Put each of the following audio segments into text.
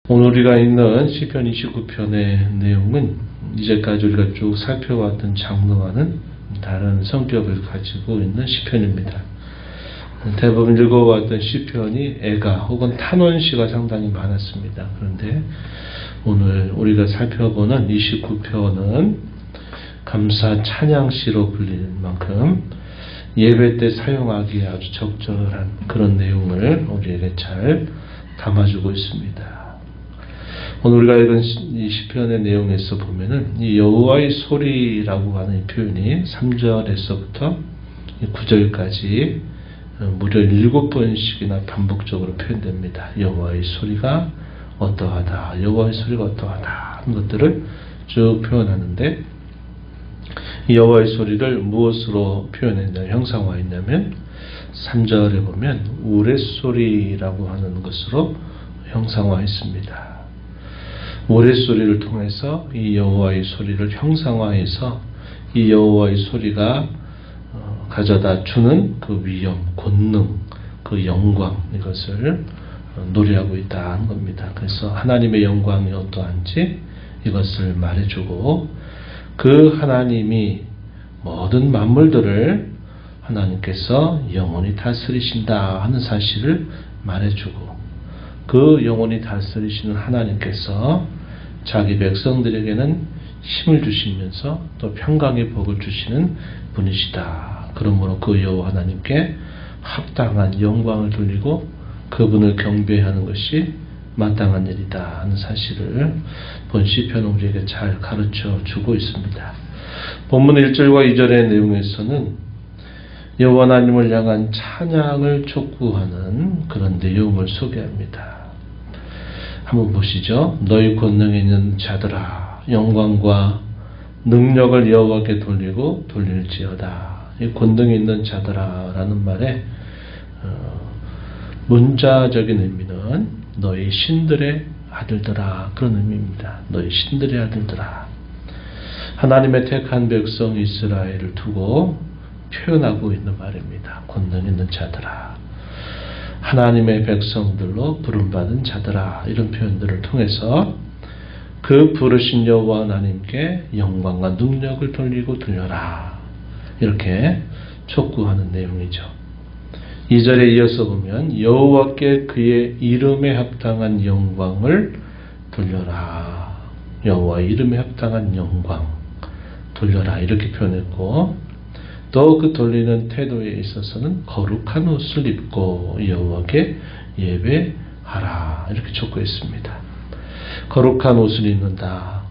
오늘 우리가 읽는 시편 29편의 내용은 이제까지 우리가 쭉 살펴왔던 장르와는 다른 성격을 가지고 있는 시편입니다. 대부분 읽어왔던 시편이 애가 혹은 탄원시가 상당히 많았습니다. 그런데 오늘 우리가 살펴보는 29편은 감사 찬양시로 불리는 만큼 예배 때 사용하기에 아주 적절한 그런 내용을 우리에게 잘 담아주고 있습니다. 오늘 우리가 읽은 이 시편의 내용에서 보면은 이 여호와의 소리라고 하는 이 표현이 3절에서부터 9절까지 무려 7번씩이나 반복적으로 표현됩니다. 여호와의 소리가 어떠하다, 여호와의 소리가 어떠하다 하는 것들을 쭉 표현하는데, 이 여호와의 소리를 무엇으로 표현했냐, 형상화했냐면 3절에 보면 우레소리라고 하는 것으로 형상화했습니다. 우레소리를 통해서 이 여호와의 소리를 형상화해서 이 여호와의 소리가 가져다 주는 그 위엄, 권능, 그 영광, 이것을 노래하고 있다는 겁니다. 그래서 하나님의 영광이 어떠한지 이것을 말해주고, 그 하나님이 모든 만물들을 하나님께서 영원히 다스리신다 하는 사실을 말해주고, 그 영원히 다스리시는 하나님께서 자기 백성들에게는 힘을 주시면서 또 평강의 복을 주시는 분이시다. 그러므로 그 여호와 하나님께 합당한 영광을 돌리고 그분을 경배하는 것이 마땅한 일이다 하는 사실을 본 시편은 우리에게 잘 가르쳐 주고 있습니다. 본문 1절과 2절의 내용에서는 여호와 하나님을 향한 찬양을 촉구하는 그런 내용을 소개합니다. 한번 보시죠. 너희 권능에 있는 자들아, 영광과 능력을 여호와께 돌리고 돌릴지어다. 이 권능이 있는 자들아 라는 말에 문자적인 의미는 너희 신들의 아들들아, 그런 의미입니다. 너희 신들의 아들들아. 하나님의 택한 백성 이스라엘을 두고 표현하고 있는 말입니다. 권능 있는 자들아, 하나님의 백성들로 부름받은 자들아, 이런 표현들을 통해서 그 부르신 여호와 하나님께 영광과 능력을 돌리고 돌려라, 이렇게 촉구하는 내용이죠. 2절에 이어서 보면 여호와께 그의 이름에 합당한 영광을 돌려라, 여호와의 이름에 합당한 영광 돌려라, 이렇게 표현했고, 또 그 돌리는 태도에 있어서는 거룩한 옷을 입고 여호와께 예배하라, 이렇게 촉구했습니다. 거룩한 옷을 입는다.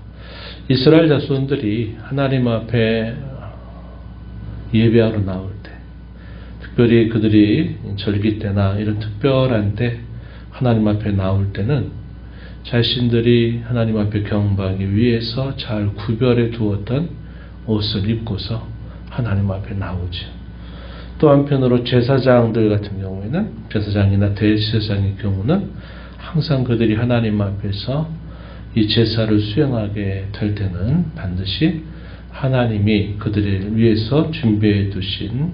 이스라엘 자손들이 하나님 앞에 예배하러 나올 때, 특별히 그들이 절기 때나 이런 특별한 때 하나님 앞에 나올 때는 자신들이 하나님 앞에 경배하기 위해서 잘 구별해 두었던 옷을 입고서 하나님 앞에 나오죠. 또 한편으로 제사장들 같은 경우에는, 제사장이나 대제사장의 경우는 항상 그들이 하나님 앞에서 이 제사를 수행하게 될 때는 반드시 하나님이 그들을 위해서 준비해 두신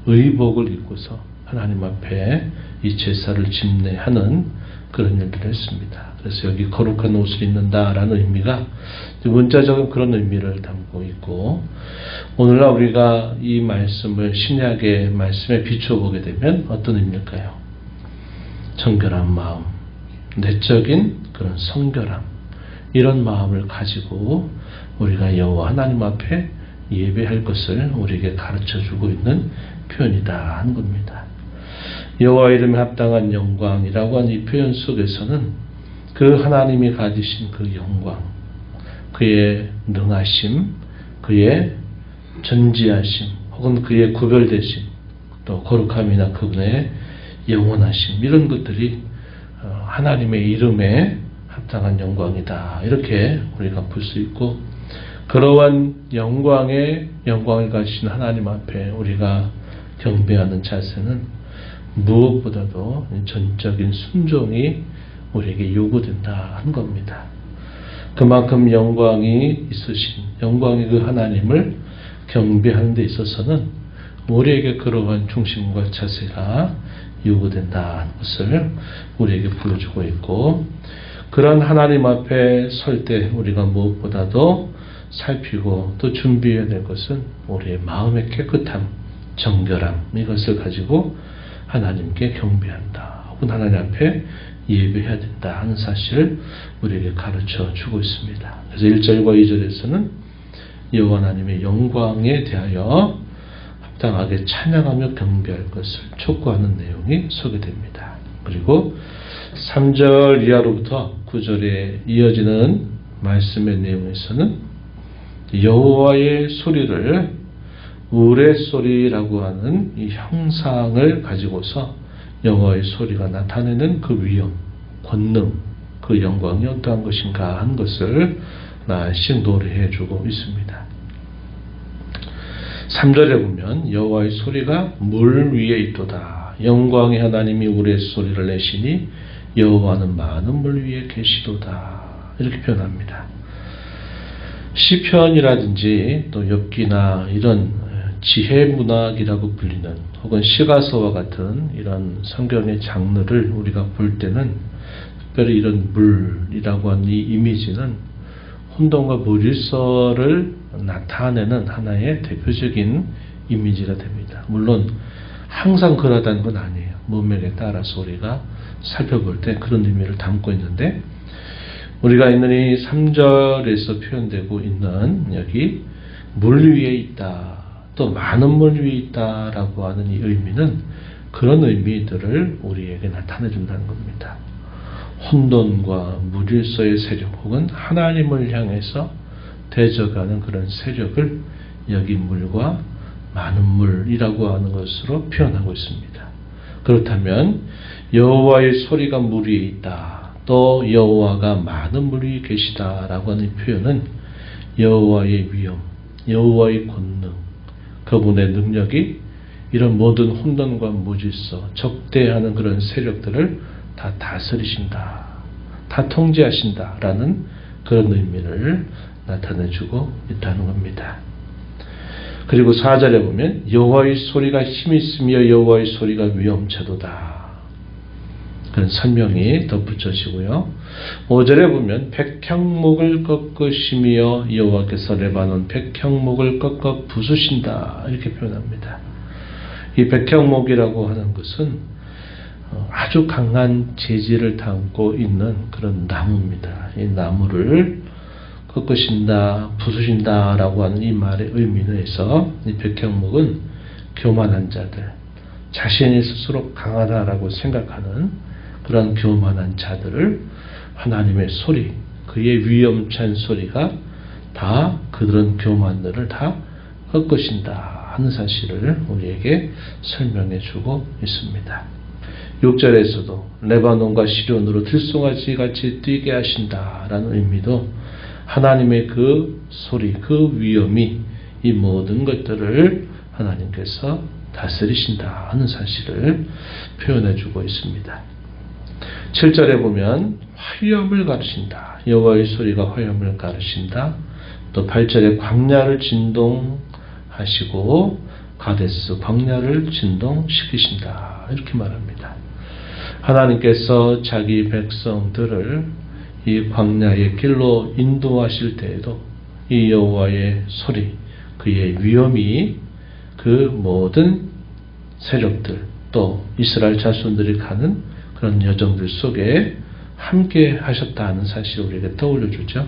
의복을 입고서 하나님 앞에 이 제사를 집례하는 그런 일들을 했습니다. 그래서 여기 거룩한 옷을 입는다라는 의미가 문자적인 그런 의미를 담고 있고, 오늘날 우리가 이 말씀을 신약의 말씀에 비춰보게 되면 어떤 의미일까요? 정결한 마음, 내적인 그런 성결함, 이런 마음을 가지고 우리가 여호와 하나님 앞에 예배할 것을 우리에게 가르쳐주고 있는 표현이다 하는 겁니다. 여호와 이름에 합당한 영광이라고 하는 이 표현 속에서는 그 하나님이 가지신 그 영광, 그의 능하심, 그의 전지하심, 혹은 그의 구별되심, 또 거룩함이나 그분의 영원하심, 이런 것들이 하나님의 이름에 합당한 영광이다, 이렇게 우리가 볼 수 있고, 그러한 영광을 가지신 하나님 앞에 우리가 경배하는 자세는 무엇보다도 전적인 순종이 우리에게 요구된다 한 겁니다. 그만큼 영광이 있으신, 영광의 그 하나님을 경배하는 데 있어서는 우리에게 그러한 중심과 자세가 요구된다는 것을 우리에게 보여주고 있고, 그런 하나님 앞에 설 때 우리가 무엇보다도 살피고 또 준비해야 될 것은 우리의 마음의 깨끗함, 정결함, 이것을 가지고 하나님께 경배한다, 혹은 하나님 앞에 예배해야 된다 하는 사실을 우리에게 가르쳐 주고 있습니다. 그래서 1절과 2절에서는 여호와 하나님의 영광에 대하여 합당하게 찬양하며 경배할 것을 촉구하는 내용이 소개됩니다. 그리고 3절 이하로부터 9절에 이어지는 말씀의 내용에서는 여호와의 소리를 우레소리라고 하는 이 형상을 가지고서 여호와의 소리가 나타내는 그 위엄, 권능, 그 영광이 어떠한 것인가 하는 것을 하나씩 노래해 주고 있습니다. 3절에 보면 여호와의 소리가 물 위에 있도다. 영광의 하나님이 우레소리를 내시니 여호와는 많은 물 위에 계시도다. 이렇게 표현합니다. 시편이라든지 또 욥기나 이런 지혜문학이라고 불리는 혹은 시가서와 같은 이런 성경의 장르를 우리가 볼 때는 특별히 이런 물이라고 하는 이 이미지는 혼돈과 무질서를 나타내는 하나의 대표적인 이미지가 됩니다. 물론 항상 그러다는 건 아니에요. 문맥에 따라서 우리가 살펴볼 때 그런 의미를 담고 있는데, 우리가 있는 이 3절에서 표현되고 있는 여기 물 위에 있다, 또 많은 물 위에 있다라고 하는 이 의미는 그런 의미들을 우리에게 나타내 준다는 겁니다. 혼돈과 무질서의 세력 혹은 하나님을 향해서 대적하는 그런 세력을 여기 물과 많은 물이라고 하는 것으로 표현하고 있습니다. 그렇다면 여호와의 소리가 물 위에 있다, 또 여호와가 많은 물 위에 계시다라고 하는 표현은 여호와의 위엄, 여호와의 권능, 그분의 능력이 이런 모든 혼돈과 무질서, 적대하는 그런 세력들을 다 다스리신다, 다 통제하신다라는 그런 의미를 나타내주고 있다는 겁니다. 그리고 4절에 보면 여호와의 소리가 힘이 있으며 여호와의 소리가 위엄차도다, 그런 설명이 덧붙여지고요. 5절에 보면 백향목을 꺾으시며 여호와께서 레바논 백향목을 꺾어 부수신다, 이렇게 표현합니다. 이 백향목이라고 하는 것은 아주 강한 재질을 담고 있는 그런 나무입니다. 이 나무를 꺾으신다, 부수신다 라고 하는 이 말의 의미에서 이 백향목은 교만한 자들, 자신이 스스로 강하다라고 생각하는 그런 교만한 자들을 하나님의 소리, 그의 위엄찬 소리가 다 그런 교만들을 다 꺾으신다 하는 사실을 우리에게 설명해 주고 있습니다. 6절에서도 레바논과 시온으로 들송아지 같이 뛰게 하신다라는 의미도 하나님의 그 소리, 그 위엄이 이 모든 것들을 하나님께서 다스리신다 하는 사실을 표현해 주고 있습니다. 7절에 보면 화염을 가르신다, 여호와의 소리가 화염을 가르신다. 또 8절에 광야를 진동하시고 가데스 광야를 진동시키신다, 이렇게 말합니다. 하나님께서 자기 백성들을 이 광야의 길로 인도하실 때에도 이 여호와의 소리, 그의 위엄이 그 모든 세력들, 또 이스라엘 자손들이 가는 그런 여정들 속에 함께 하셨다는 사실을 우리에게 떠올려 주죠.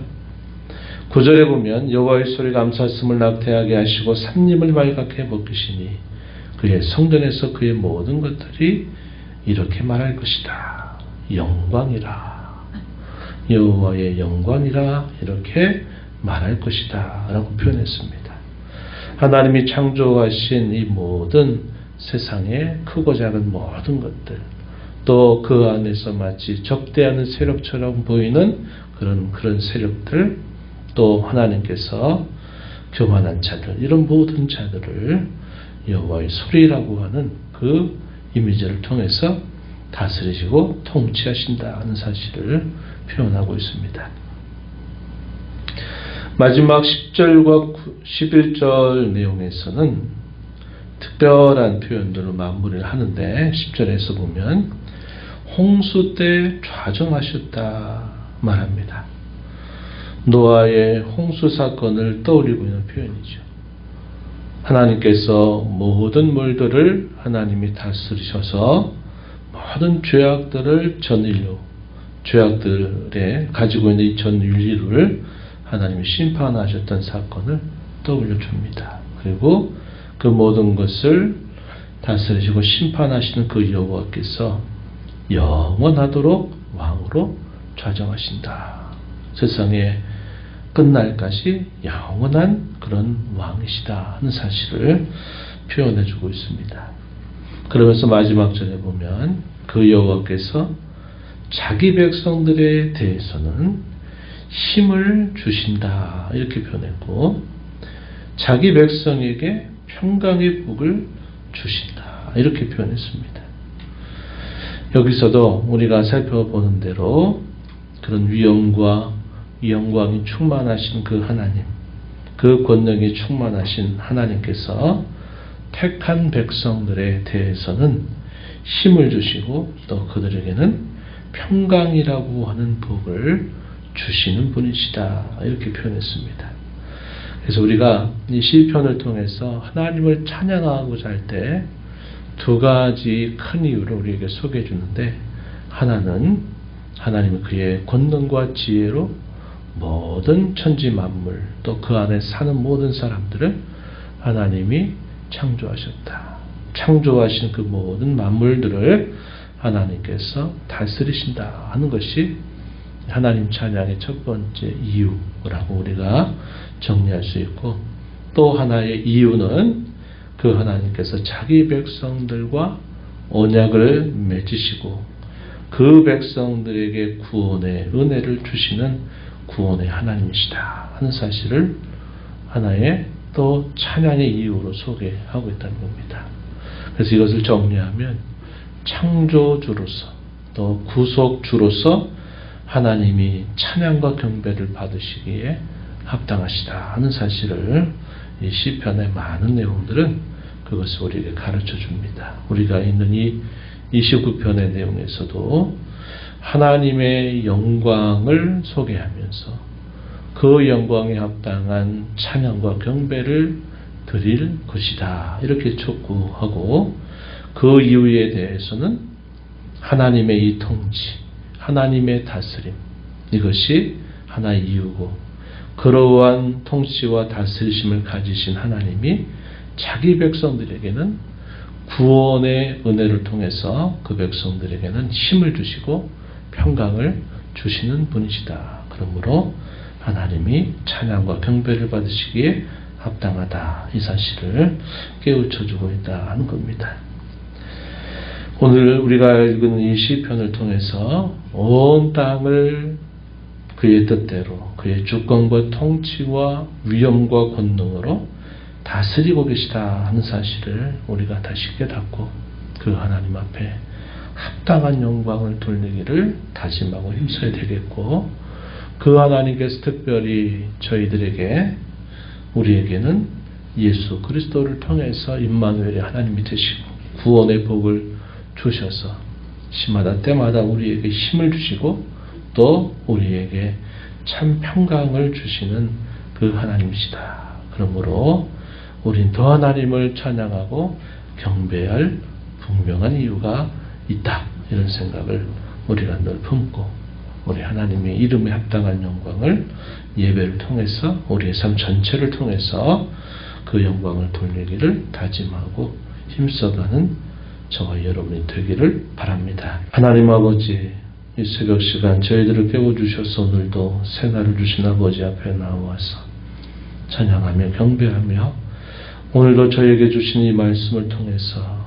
9절에 보면 여호와의 소리가 암사슴을 낙태하게 하시고 삿님을 발갛게 벗기시니 그의 성전에서 그의 모든 것들이 이렇게 말할 것이다, 영광이라, 여호와의 영광이라, 이렇게 말할 것이다 라고 표현했습니다. 하나님이 창조하신 이 모든 세상의 크고 작은 모든 것들, 또 그 안에서 마치 적대하는 세력처럼 보이는 그런 세력들, 또 하나님께서 교만한 자들, 이런 모든 자들을 여호와의 소리라고 하는 그 이미지를 통해서 다스리시고 통치하신다 하는 사실을 표현하고 있습니다. 마지막 10절과 11절 내용에서는 특별한 표현들로 마무리를 하는데, 10절에서 보면 홍수 때 좌정하셨다, 말합니다. 노아의 홍수 사건을 떠올리고 있는 표현이죠. 하나님께서 모든 물들을 하나님이 다스리셔서 모든 죄악들을 전인류, 죄악들에 가지고 있는 이 전인류를 하나님이 심판하셨던 사건을 떠올려 줍니다. 그리고 그 모든 것을 다스리시고 심판하시는 그 여호와께서 영원하도록 왕으로 좌정하신다. 세상에 끝날까지 영원한 그런 왕이시다 하는 사실을 표현해 주고 있습니다. 그러면서 마지막 절에 보면 그 여호와께서 자기 백성들에 대해서는 힘을 주신다 이렇게 표현했고, 자기 백성에게 평강의 복을 주신다 이렇게 표현했습니다. 여기서도 우리가 살펴보는 대로 그런 위엄과 영광이 충만하신 그 하나님, 그 권능이 충만하신 하나님께서 택한 백성들에 대해서는 힘을 주시고 또 그들에게는 평강이라고 하는 복을 주시는 분이시다 이렇게 표현했습니다. 그래서 우리가 이 시편을 통해서 하나님을 찬양하고자 할 때 두 가지 큰 이유를 우리에게 소개해 주는데, 하나는 하나님은 그의 권능과 지혜로 모든 천지 만물 또 그 안에 사는 모든 사람들을 하나님이 창조하셨다. 창조하신 그 모든 만물들을 하나님께서 다스리신다 하는 것이 하나님 찬양의 첫 번째 이유라고 우리가 정리할 수 있고, 또 하나의 이유는 그 하나님께서 자기 백성들과 언약을 맺으시고 그 백성들에게 구원의 은혜를 주시는 구원의 하나님이시다 하는 사실을 하나의 또 찬양의 이유로 소개하고 있다는 겁니다. 그래서 이것을 정리하면 창조주로서 또 구속주로서 하나님이 찬양과 경배를 받으시기에 합당하시다 하는 사실을 이 시편의 많은 내용들은 그것을 우리에게 가르쳐 줍니다. 우리가 있는 이 29편의 내용에서도 하나님의 영광을 소개하면서 그 영광에 합당한 찬양과 경배를 드릴 것이다 이렇게 촉구하고, 그 이유에 대해서는 하나님의 이 통치, 하나님의 다스림, 이것이 하나의 이유고, 그러한 통치와 다스리심을 가지신 하나님이 자기 백성들에게는 구원의 은혜를 통해서 그 백성들에게는 힘을 주시고 평강을 주시는 분이시다. 그러므로 하나님이 찬양과 경배를 받으시기에 합당하다. 이 사실을 깨우쳐주고 있다 하는 겁니다. 오늘 우리가 읽은 이 시편을 통해서 온 땅을 그의 뜻대로 그의 주권과 통치와 위엄과 권능으로 다스리고 계시다 하는 사실을 우리가 다시 깨닫고 그 하나님 앞에 합당한 영광을 돌리기를 다짐하고 힘써야 되겠고, 그 하나님께서 특별히 저희들에게, 우리에게는 예수 그리스도를 통해서 임마누엘의 하나님이 되시고 구원의 복을 주셔서 시마다 때마다 우리에게 힘을 주시고 또 우리에게 참 평강을 주시는 그 하나님이시다. 그러므로 우린 더 하나님을 찬양하고 경배할 분명한 이유가 있다. 이런 생각을 우리가 늘 품고 우리 하나님의 이름에 합당한 영광을 예배를 통해서 우리의 삶 전체를 통해서 그 영광을 돌리기를 다짐하고 힘써가는 저와 여러분이 되기를 바랍니다. 하나님 아버지, 이 새벽 시간 저희들을 깨워주셔서 오늘도 새날을 주신 아버지 앞에 나와서 찬양하며 경배하며 오늘도 저에게 주신 이 말씀을 통해서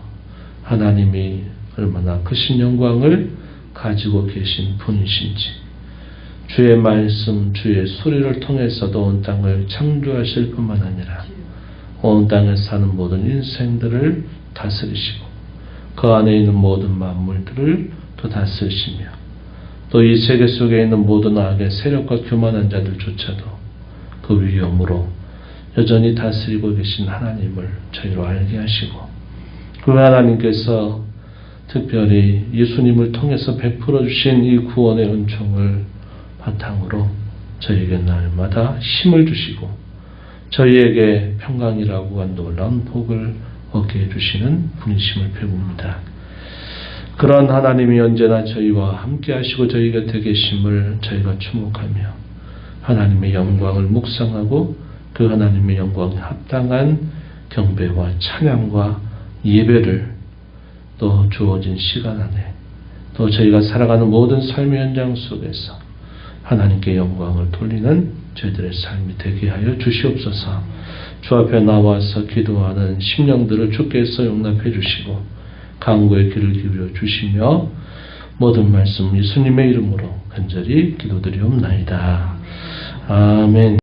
하나님이 얼마나 크신 영광을 가지고 계신 분이신지, 주의 말씀, 주의 소리를 통해서도 온 땅을 창조하실 뿐만 아니라 온 땅에 사는 모든 인생들을 다스리시고 그 안에 있는 모든 만물들을 또 다스리시며 또 이 세계 속에 있는 모든 악의 세력과 교만한 자들조차도 그 위엄으로 여전히 다스리고 계신 하나님을 저희로 알게 하시고, 그 하나님께서 특별히 예수님을 통해서 베풀어 주신 이 구원의 은총을 바탕으로 저희에게 날마다 힘을 주시고 저희에게 평강이라고 한 놀라운 복을 얻게 해주시는 분이심을 배웁니다. 그런 하나님이 언제나 저희와 함께 하시고 저희 곁에 계심을 저희가 주목하며 하나님의 영광을 묵상하고 그 하나님의 영광에 합당한 경배와 찬양과 예배를 또 주어진 시간 안에 또 저희가 살아가는 모든 삶의 현장 속에서 하나님께 영광을 돌리는 저희들의 삶이 되게 하여 주시옵소서. 주 앞에 나와서 기도하는 심령들을 주께서 용납해 주시고 강구의 귀를 기울여 주시며 모든 말씀 예수님의 이름으로 간절히 기도드리옵나이다. 아멘.